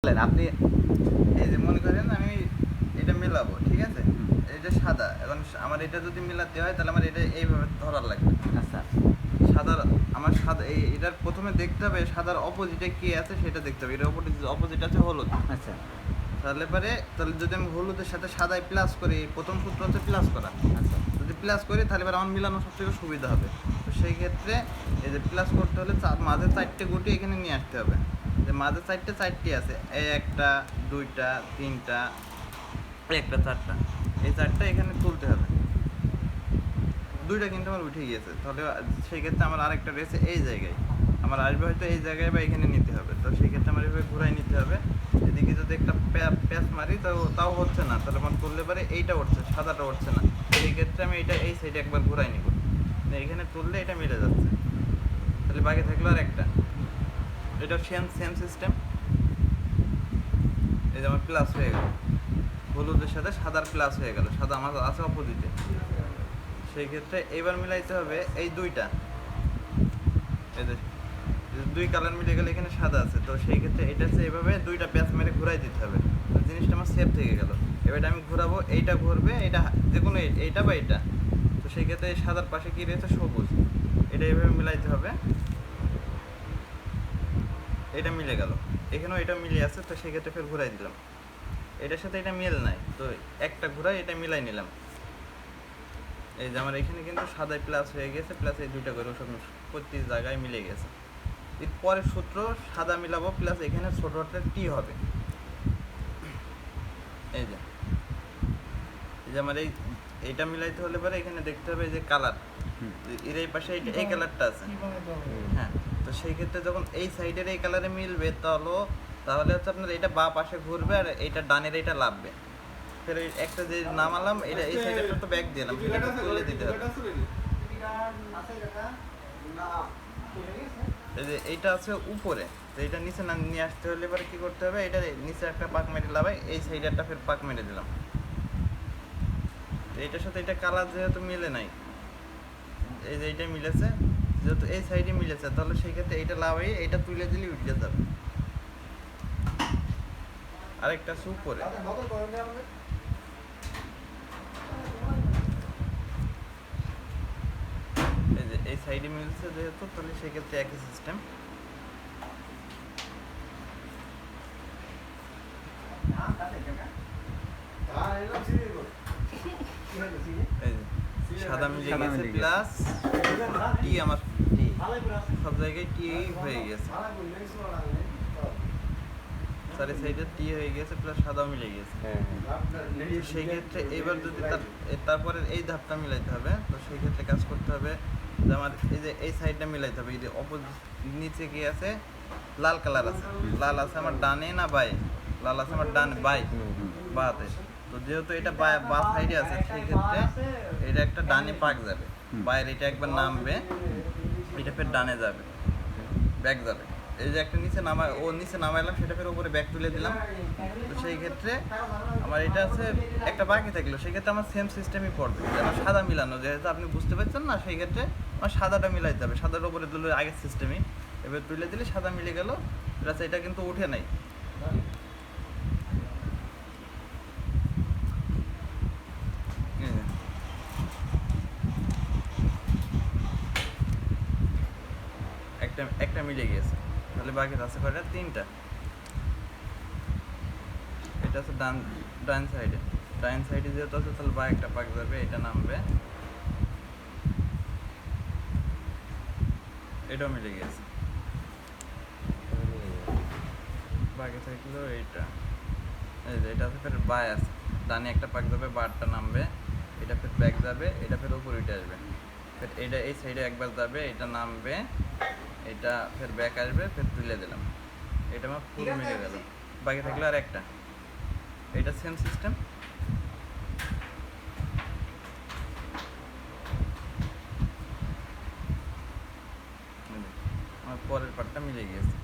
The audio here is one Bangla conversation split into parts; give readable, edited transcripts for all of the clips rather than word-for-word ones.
আপনি এই যে মনে করেন আমি এটা মেলাবো, ঠিক আছে? এটা সাদা, এখন আমার এটা যদি মেলাতে হয় তাহলে আমার এটা এইভাবে ধরার লাগবে। আচ্ছা সাদার আমার সাদা এটার প্রথমে দেখতে হবে সাদার অপোজিটে কি আছে সেটা দেখতে হবে। এটার অপোজিট আছে হলুদ। আচ্ছা তাহলে যদি আমি হলুদের সাথে সাদায় প্লাস করি, প্রথম সূত্র হচ্ছে প্লাস করা। আচ্ছা যদি প্লাস করি তাহলে এবার আমার মিলানো সবথেকে সুবিধা হবে। তো সেই ক্ষেত্রে এই যে প্লাস করতে হলে মাঝে 4টে গুটি এখানে নিয়ে আসতে হবে। যে মাঝে 4টে আছে, এই 1টা 2টা 3টা, একটা 4টা, এই 4টা এখানে তুলতে হবে। 2টা কিন্তু আমার উঠে গিয়েছে, তাহলে সেই ক্ষেত্রে আমার আরেকটা রয়েছে এই জায়গায়। আমার আসবে হয়তো এই জায়গায় বা এখানে নিতে হবে। তো সেই ক্ষেত্রে আমার এভাবে ঘুরাই নিতে হবে। এদিকে যদি একটা প্যাচ মারি তাও হচ্ছে না, তাহলে আমার তুললে পারে এইটা উঠছে, সাদাটা উঠছে না। সেই ক্ষেত্রে আমি এটা এই সাইডে একবার ঘুরাই নিব, এখানে তুললে এটা মিলে যাচ্ছে। তাহলে বাকি থাকলো আর একটা, এটা সেম সিস্টেম। এই যে আমার প্লাস হয়ে গেল, হলুদের সাথে সাদার প্লাস হয়ে গেল, সাদা আমার আছে অপোজিটে। সেই ক্ষেত্রে এবার মিলাইতে হবে এই দুইটা, এই যে 2 কালার মিলে গেলে এখানে সাদা আছে। তো সেই ক্ষেত্রে এটা হচ্ছে এভাবে 2টা প্যাচ মেরে ঘুরাই দিতে হবে। তো জিনিসটা আমার সেফ থেকে গেল। এবার আমি ঘোরাবো, এইটা ঘুরবে, এটা যে কোনো এইটা বা এটা। তো সেই ক্ষেত্রে এই সাদার পাশে কি রয়েছে সবুজ, এটা এইভাবে মিলাইতে হবে। এটা মিলে গেল, এখানেও এটা মিলে আছে। তো সেই ক্ষেত্রে ফের ঘুরাই দিলাম, এটার সাথে এটা মিল নাই, তো একটা ঘুরাই এটা মিলাই নিলাম। এই যে আমার এখানে কিন্তু সাদায় প্লাস হয়ে গেছে, প্লাস এই 2টা করে সব প্রতি জায়গায় মিলে গেছে। এর পরের সূত্র সাদা মিলাবো, প্লাস এখানে ছোট হাতের টি হবে। এই যে আমার এইটা মিলাইতে হলে পরে এখানে দেখতে হবে এই যে কালার, এর এই পাশে এই কালারটা আছে। হ্যাঁ, তো সেই ক্ষেত্রে যখন এই সাইডের এই কালারে মিলবে তাহলে হচ্ছে আপনার এটা বাঁ পাশে ঘুরবে আর এইটা ডানের এইটা লাভবে। ফের একটা যে নামালাম, এটা এই সাইডে তো ব্যাক দিলাম, এটা তুলে দিতে হবে। এই যে এইটা আছে উপরে, তো এটা নিচে না নিয়ে আসতে হলে এবার কি করতে হবে, এটা নিচে একটা পাক মেরে লাভাই, এই সাইডে একটা ফের পাক মেরে দিলাম। তো এইটার সাথে এটা কালার যেহেতু মিলে নাই, এই যে এইটা মিলেছে, যেহেতু এই সাইডে মিলেছে, তাহলে সেই ক্ষেত্রে এইটা লাভাই এইটা তুলে দিলে উঠে যাবে। আরেকটা আছে উপরে, এই যে এই সাইডে মিলছে যেহেতু, তাহলে সেক্ষেত্রে একই সিস্টেম। এই যে সাদা মিলে গেছে, প্লাস টি আমার সব জায়গায় টি হয়ে গেছে, চারি সাইডে টি হয়ে গেছে, প্লাস সাদাও মিলে গেছে। সেই ক্ষেত্রে এবার যদি তারপরে এই ধাপটা মিলাইতে হবে। তো সেই ক্ষেত্রে কাজ করতে হবে যে আমার এই যে এই সাইডটা মিলাইতে হবে। এই যে অপোজিট নিচে কি আছে, লাল কালার আছে, লাল আছে আমার ডানে না বাই, লাল আছে আমার ডান বাতে। তো যেহেতু এটা বা সাইডে আছে, সেই ক্ষেত্রে এটা একটা ডানে পাক যাবে, বাইরে এটা একবার নামবে, এটা ফের ডানে যাবে, ব্যাক যাবে। এই যে একটা নিচে নামাইলাম, সেটা ফের উপরে ব্যাক তুলে দিলাম। তো সেই ক্ষেত্রে আমার এটা আছে একটা বাকি থাকলো, সেই ক্ষেত্রে আমার সেম সিস্টেমই পড়বে। আমার সাদা মিলানো, যেহেতু আপনি বুঝতে পারছেন না, সেই ক্ষেত্রে আমার সাদাটা মিলাইতে হবে। সাদার উপরে তুলে আগের সিস্টেমই এবার তুলে দিলে সাদা মিলে গেল, প্লাস এটা কিন্তু উঠে নাই। একটা মিলে গিয়েছে, তাহলে বাকি আছে কয়টা, 3টা। এটা আছে ডান সাইডে যেহেতু আছে, তাহলে বা একটা পাক যাবে, এটা নামবে, এটাও মিলে গেছে। বাকি থাকলো এইটা, এই যে এটা আছে ফের বাই আছে, ডানে একটা পাক যাবে, বারটা নামবে, এটা ফের ব্যাক যাবে, এটা ফের উপরে উঠে আসবে, ফের এটা এই সাইডে একবার যাবে, এটা নামবে, এটা ফের ব্যাক আসবে, ফের তুলে দিলাম, এটা আমার ফুল মিলে গেল। বাকি থাকলো আর একটা, এটা সেম সিস্টেম। আমার পরের পার্টটা মিলে গিয়েছে,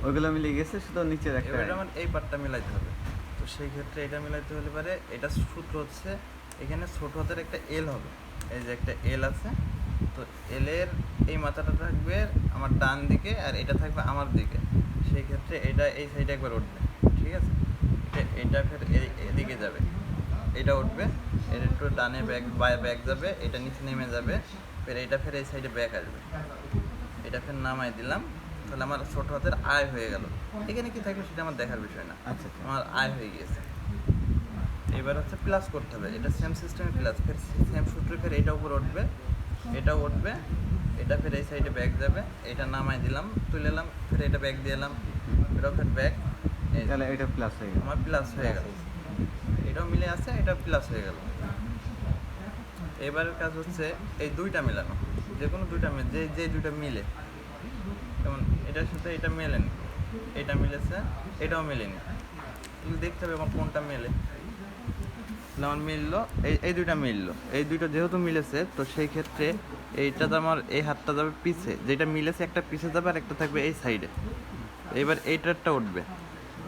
ওইগুলো মিলে গেছে, শুধু নিচের একটা। এবার আমার এই পার্টটা মিলাইতে হবে। তো সেই ক্ষেত্রে এটা মিলাইতে হলে পারে, এটা সূত্র হচ্ছে এখানে ছোট হাতের একটা এল হবে, এই যে একটা এল আছে, তো এলের এই মাথাটা থাকবে আমার ডান দিকে আর এটা থাকবে আমার দিকে, সেই ক্ষেত্রে এটা এই সাইডে একবার উঠবে, ঠিক আছে? এটা ফের এদিকে যাবে, এটা উঠবে, এটা একটু ডানে ব্যাক যাবে, এটা নিচে নেমে যাবে, ফের এটা ফের এই সাইডে ব্যাক আসবে, এটা ফের নামাই দিলাম, তাহলে আমার ছোট হাতের আয় হয়ে গেল। এখানে কি থাকবে সেটা আমার দেখার বিষয় না, আচ্ছা আমার আয় হয়ে গিয়েছে। এবার হচ্ছে প্লাস করতে হবে, এটা সেম সিস্টেমে প্লাস, ফের সেম সূত্রে ফের এটা উপরে উঠবে, এটাও উঠবে, এটা ফের এই সাইডে ব্যাক যাবে, এটা নামাই দিলাম, তুলে এলাম, ফের এটা ব্যাক দিয়ে এলাম, এটাও ফের ব্যাক, তাহলে এটা প্লাস হয়ে গেল, আমার প্লাস হয়ে গেল, এটাও মিলে আছে, এটা প্লাস হয়ে গেল। এবারের কাজ হচ্ছে এই দুইটা মেলানো, যে কোনো দুইটা যে দুইটা মিলে, যেমন এটার সাথে এটা মেলেনি, এটা মিলেছে, এটাও মেলেনি, এগুলো দেখতে হবে আমার কোনটা মেলে। আমার মিললো, এই দুইটা মিললো, এই দুইটা যেহেতু মিলেছে তো সেই ক্ষেত্রে এইটা তো আমার এই হাতটা যাবে পিছে, যেটা মিলেছে একটা পিছে যাবে আর একটা থাকবে এই সাইডে। এবার এইটারটা উঠবে,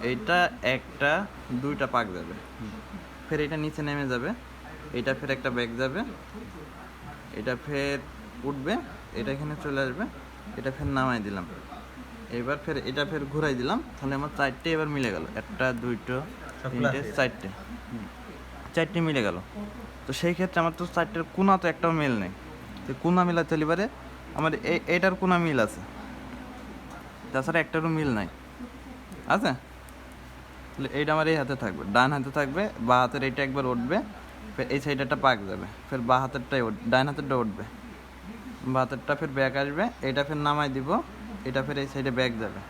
এইটা একটা দুইটা পাক যাবে, ফের এটা নিচে নেমে যাবে, এটা ফের একটা ব্যাক যাবে, এটা ফের উঠবে, এটা এখানে চলে আসবে, এটা ফের নামাই দিলাম, এবার ফের এটা ফের ঘুরাই দিলাম, তাহলে আমার চারটে এবার মিলে গেল, একটা দুইটো তিনটে চারটে মিলে গেল। তো সেই ক্ষেত্রে আমার তো চারটের কোনা তো একটাও মিল নেই, তো কোনা মিলাতে হলে এবারে আমার এইটার কোনা মিল আছে, তাছাড়া একটারও মিল নাই, আছে? তাহলে এইটা আমার এই হাতে থাকবে, ডান হাতে থাকবে, বা হাতের এইটা একবার উঠবে, ফের এই সাইডে একটা পাক যাবে, ফের বা হাতেরটাই ডান হাতেরটা উঠবে, বা হাতেরটা ফের ব্যাক আসবে, এটা ফের নামাই দিব, এটা ফের এই সাইডে ব্যাক যাবে,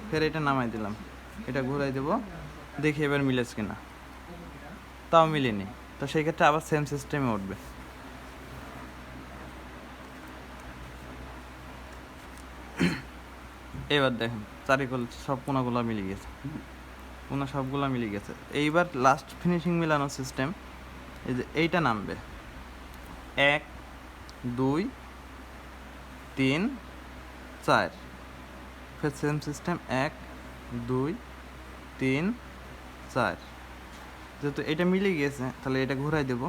ফের এটা নামাই দিলাম, এটা ঘুরাই দেবো, দেখি এবার মিলেছে কিনা, তাও মিলেনি, তো সেই ক্ষেত্রে আবার সেম সিস্টেমে উঠবে। এবার দেখেন চারিকোল সব কোনাগুলো মিলে গেছে, কোনা সবগুলো মিলে গেছে। এইবার লাস্ট ফিনিশিং মিলানোর সিস্টেম, এই যে এইটা নামবে 1 2 3 4, ফের সেম সিস্টেম 1 2 3 4, যেহেতু এটা মিলে গিয়েছে তাহলে এটা ঘুরাই দেব,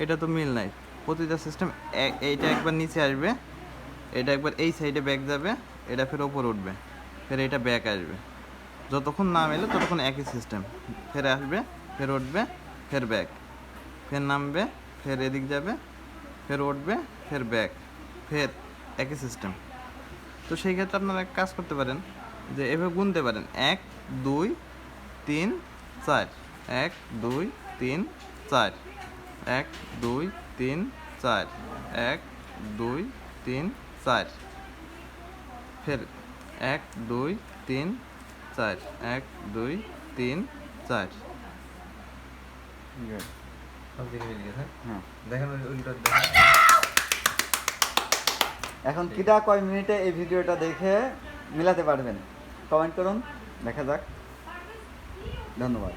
এটা তো মিল নাই, প্রতিটা সিস্টেম এইটা একবার নিচে আসবে, এটা একবার এই সাইডে ব্যাক যাবে, এটা ফের ওপর উঠবে, ফের এটা ব্যাক আসবে, যতক্ষণ না মেলে ততক্ষণ একই সিস্টেম, ফের আসবে, ফের উঠবে, ফের ব্যাক, ফের নামবে, ফের এদিক যাবে, ফের উঠবে, ফের ব্যাক, ফের একই সিস্টেম। তো সেই ক্ষেত্রে আপনারা এক কাজ করতে পারেন যে এভাবে গুনতে পারেন 1 2 3 4, 1 2 3 4, 1 2 3 4, 1 2 3 4, ফের 1 2 3 4, 1 2 3 4। সব দিকে মিলে গেছে। হ্যাঁ, দেখেন উল্টো এখন কিটা কয় মিনিটে এই ভিডিওটা দেখে মিলাতে পারবেন কমেন্ট করুন, দেখা যাক। ধন্যবাদ।